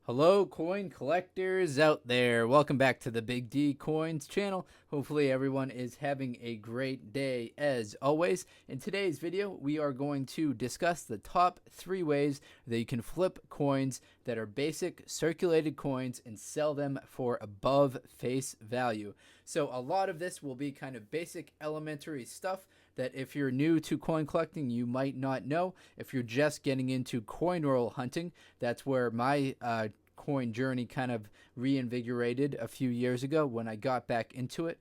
Hello, coin collectors out there. Welcome back to the Big D Coins channel. Hopefully everyone is having a great day as always. In today's video, we are going to discuss the top 3 ways that you can flip coins that are basic circulated coins and sell them for above face value. So a lot of this will be kind of basic elementary stuff that if you're new to coin collecting, you might not know. If you're just getting into coin roll hunting, that's where my coin journey kind of reinvigorated a few years ago when I got back into it,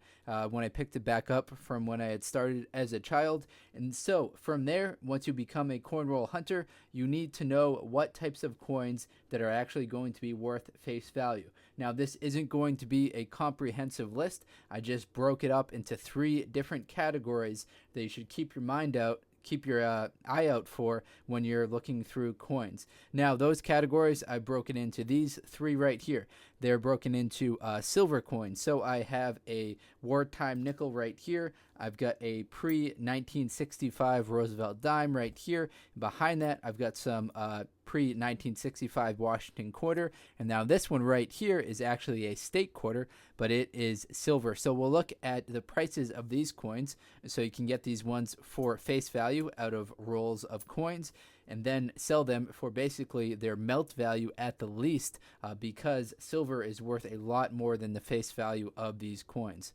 when I picked it back up from when I had started as a child. And so from there, once you become a coin roll hunter, you need to know what types of coins that are actually going to be worth face value. Now, this isn't going to be a comprehensive list. I just broke it up into 3 different categories that you should keep your eye out for when you're looking through coins. Now, those categories I broken into these 3 right here. They're broken into silver coins. So I have a Wartime Nickel right here. I've got a pre-1965 Roosevelt dime right here. Behind that, I've got some pre-1965 Washington quarter. And now this one right here is actually a state quarter, but it is silver. So we'll look at the prices of these coins so you can get these ones for face value out of rolls of coins and then sell them for basically their melt value at the least, because silver is worth a lot more than the face value of these coins.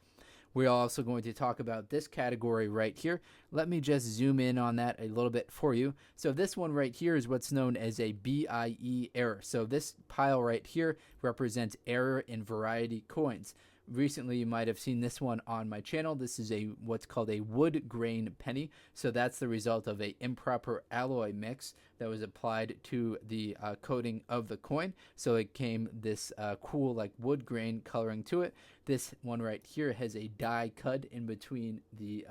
We're also going to talk about this category right here. Let me just zoom in on that a little bit for you. So this one right here is what's known as a Bie error. So this pile right here represents error in variety coins. Recently, you might have seen this one on my channel. This is what's called a Woodgrain Penny. So that's the result of a improper alloy mix that was applied to the coating of the coin. So it came this cool like wood grain coloring to it. This one right here has a die cut in between the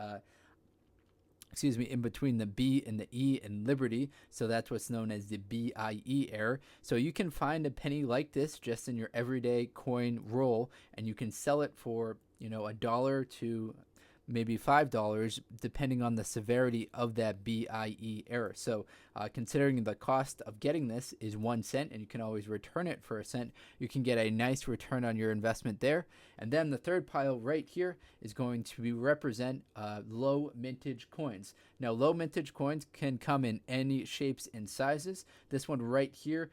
in between the B and the E in Liberty. So that's what's known as the BIE error. So you can find a penny like this just in your everyday coin roll, and you can sell it for, $1 to maybe $5, depending on the severity of that BIE error. So considering the cost of getting this is 1 cent, and you can always return it for a cent, you can get a nice return on your investment there. And then the third pile right here is going to represent low mintage coins. Now, low mintage coins can come in any shapes and sizes. This one right here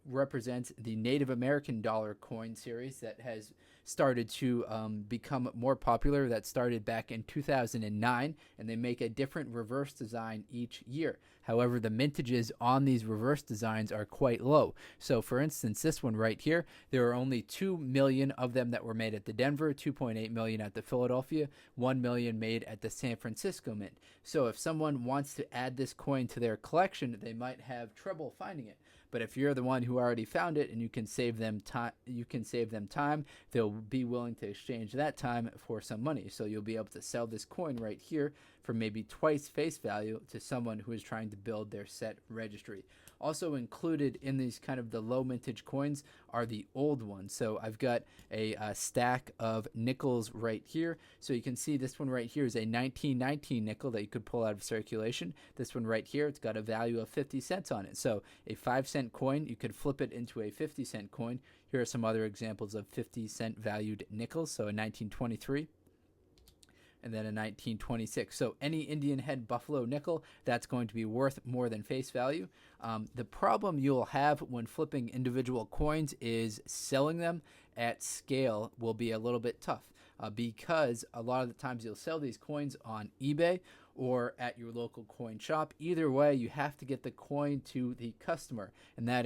represents the Native American dollar coin series that has started to become more popular. That started back in 2009, and they make a different reverse design each year. However, the mintages on these reverse designs are quite low. So for instance, this one right here, there are only 2 million of them that were made at the Denver, 2.8 million at the Philadelphia, 1 million made at the San Francisco Mint. So if someone wants to add this coin to their collection, they might have trouble finding it. But if you're the one who already found it and you can save them time, they'll be willing to exchange that time for some money. So you'll be able to sell this coin right here for maybe twice face value to someone who is trying to build their set registry. Also included in these kind of the low mintage coins are the old ones. So I've got a stack of nickels right here. So you can see this one right here is a 1919 nickel that you could pull out of circulation. This one right here, it's got a value of 50 cents on it. So a 5-cent coin, you could flip it into a 50-cent coin. Here are some other examples of 50-cent valued nickels. So a 1923. And then a 1926. So any Indian head buffalo nickel, that's going to be worth more than face value. The problem you'll have when flipping individual coins is selling them at scale will be a little bit tough, because a lot of the times you'll sell these coins on eBay or at your local coin shop. Either way, you have to get the coin to the customer, and that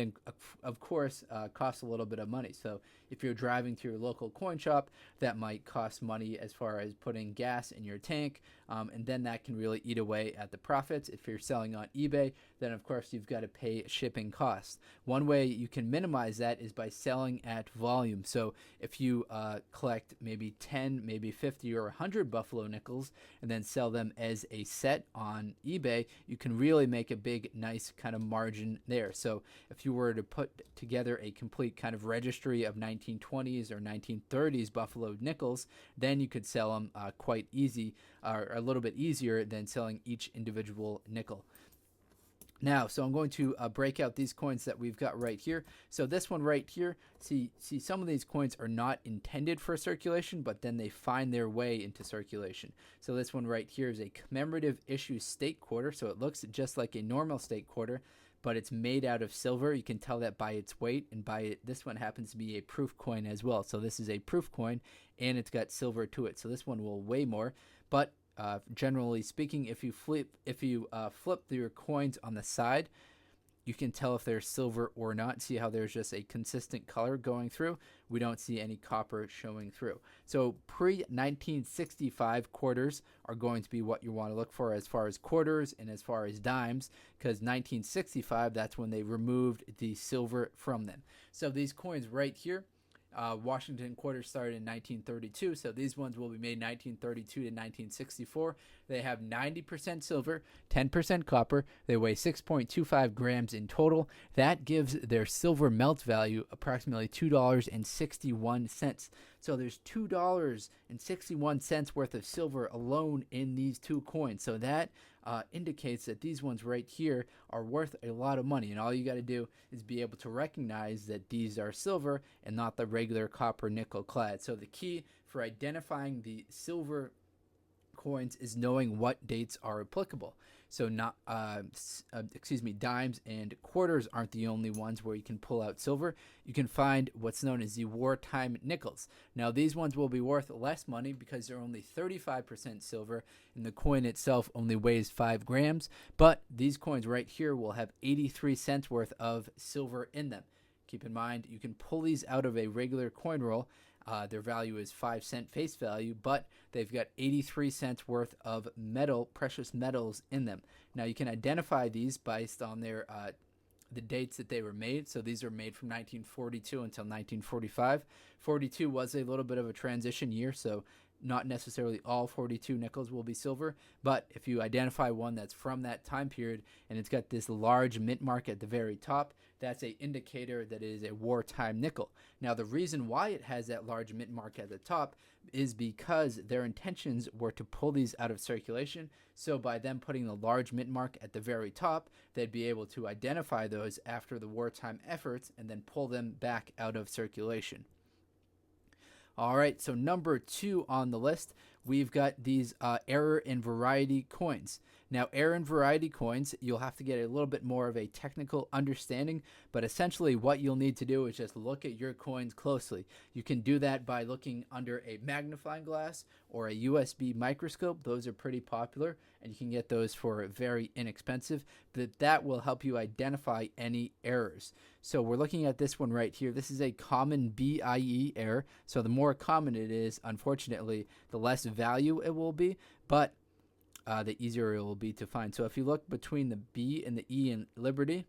of course costs a little bit of money. So if you're driving to your local coin shop, that might cost money as far as putting gas in your tank, and then that can really eat away at the profits. If you're selling on eBay, then of course you've got to pay shipping costs. One way you can minimize that is by selling at volume. So if you collect maybe 10, maybe 50 or 100 buffalo nickels and then sell them as a set on eBay, you can really make a big, nice kind of margin there. So if you were to put together a complete kind of registry of 1920s or 1930s buffalo nickels, then you could sell them quite easy, or a little bit easier than selling each individual nickel. Now, so I'm going to break out these coins that we've got right here. So this one right here, see some of these coins are not intended for circulation, but then they find their way into circulation. So this one right here is a commemorative issue state quarter. So it looks just like a normal state quarter, but it's made out of silver. You can tell that by its weight, and this one happens to be a proof coin as well. So this is a proof coin, and it's got silver to it. So this one will weigh more, but generally speaking, if you flip your coins on the side, you can tell if they're silver or not. See how there's just a consistent color going through? We don't see any copper showing through. So pre-1965 quarters are going to be what you want to look for as far as quarters and as far as dimes, because 1965, that's when they removed the silver from them. So these coins right here, Washington quarters started in 1932, so these ones will be made 1932 to 1964. They have 90% silver, 10% copper. They weigh 6.25 grams in total. That gives their silver melt value approximately $2.61. So there's $2.61 worth of silver alone in these two coins. So that indicates that these ones right here are worth a lot of money, and all you got to do is be able to recognize that these are silver and not the regular copper nickel clad. So the key for identifying the silver coins is knowing what dates are applicable. So dimes and quarters aren't the only ones where you can pull out silver. You can find what's known as the Wartime Nickels. Now these ones will be worth less money because they're only 35% silver and the coin itself only weighs 5 grams. But these coins right here will have 83 cents worth of silver in them. Keep in mind, you can pull these out of a regular coin roll. Their value is 5-cent face value, but they've got 83 cents worth of precious metals in them. Now you can identify these based on their the dates that they were made. So these are made from 1942 until 1945. 42 was a little bit of a transition year, so not necessarily all 42 nickels will be silver, but if you identify one that's from that time period and it's got this large mint mark at the very top, that's an indicator that it is a wartime nickel. Now the reason why it has that large mint mark at the top is because their intentions were to pull these out of circulation. So by them putting the large mint mark at the very top, they'd be able to identify those after the wartime efforts and then pull them back out of circulation. All right, so number 2 on the list, we've got these error and variety coins. Now, error and variety coins, you'll have to get a little bit more of a technical understanding, but essentially what you'll need to do is just look at your coins closely. You can do that by looking under a magnifying glass or a USB microscope. Those are pretty popular, and you can get those for very inexpensive, but that will help you identify any errors. So we're looking at this one right here. This is a common BIE error. So the more common it is, unfortunately, the less value it will be, but the easier it will be to find. So if you look between the B and the E in Liberty,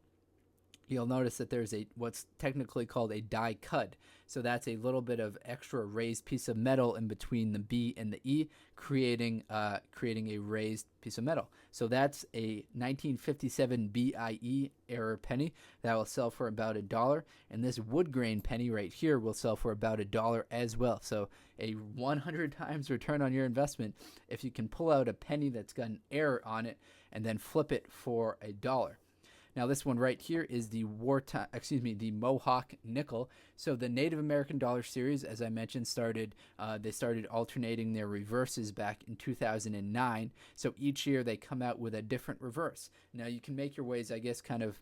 you'll notice that there's what's technically called a die cut. So that's a little bit of extra raised piece of metal in between the B and the E, creating a raised piece of metal. So that's a 1957 BIE error penny that will sell for about $1, and this Woodgrain penny right here will sell for about $1 as well. So a 100 times return on your investment if you can pull out a penny that's got an error on it and then flip it for $1. Now this one right here is the the Mohawk nickel. So the Native American dollar series, as I mentioned, they started alternating their reverses back in 2009. So each year they come out with a different reverse. Now you can make your ways, I guess, kind of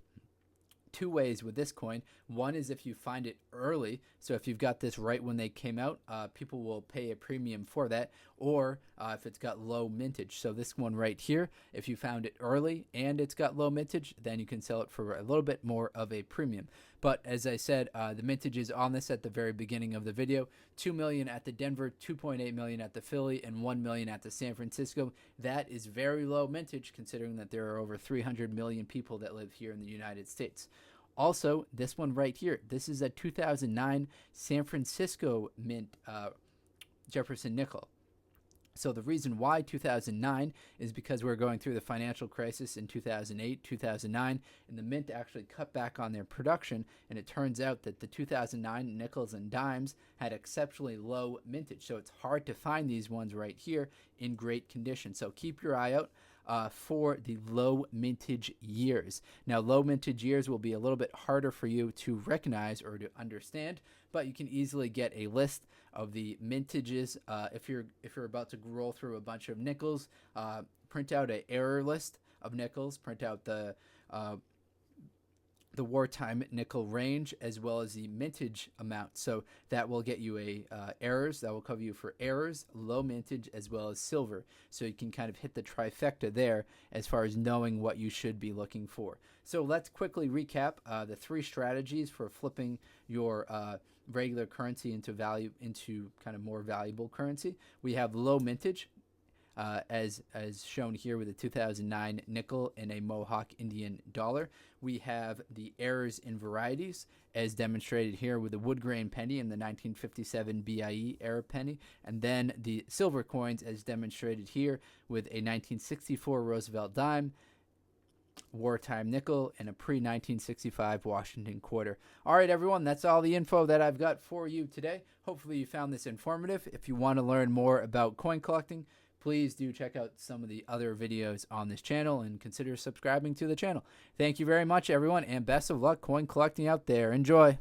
2 ways with this coin. One is if you find it early, so if you've got this right when they came out, people will pay a premium for that, or if it's got low mintage. So this one right here, if you found it early and it's got low mintage, then you can sell it for a little bit more of a premium. But as I said, the mintage is on this at the very beginning of the video. $2 million at the Denver, $2.8 million at the Philly, and $1 million at the San Francisco. That is very low mintage considering that there are over 300 million people that live here in the United States. Also, this one right here, this is a 2009 San Francisco mint Jefferson nickel. So the reason why 2009 is because we're going through the financial crisis in 2008, 2009, and the mint actually cut back on their production, and it turns out that the 2009 nickels and dimes had exceptionally low mintage. So it's hard to find these ones right here in great condition. So keep your eye out. for the low mintage years. Now, low mintage years will be a little bit harder for you to recognize or to understand, but you can easily get a list of the mintages. If you're about to roll through a bunch of nickels, print out an error list of nickels. Print out the Wartime Nickel range as well as the mintage amount. So that will get you errors. That will cover you for errors, low mintage, as well as silver. So you can kind of hit the trifecta there as far as knowing what you should be looking for. So let's quickly recap the 3 strategies for flipping your regular currency into kind of more valuable currency. We have low mintage, as shown here with a 2009 nickel and a Mohawk Indian dollar. We have the errors in varieties, as demonstrated here with the Woodgrain Penny and the 1957 Bie Error penny, and then the silver coins, as demonstrated here with a 1964 Roosevelt dime, Wartime Nickel, and a pre-1965 Washington quarter. All right, everyone, that's all the info that I've got for you today. Hopefully you found this informative. If you want to learn more about coin collecting, please do check out some of the other videos on this channel and consider subscribing to the channel. Thank you very much, everyone, and best of luck coin collecting out there. Enjoy.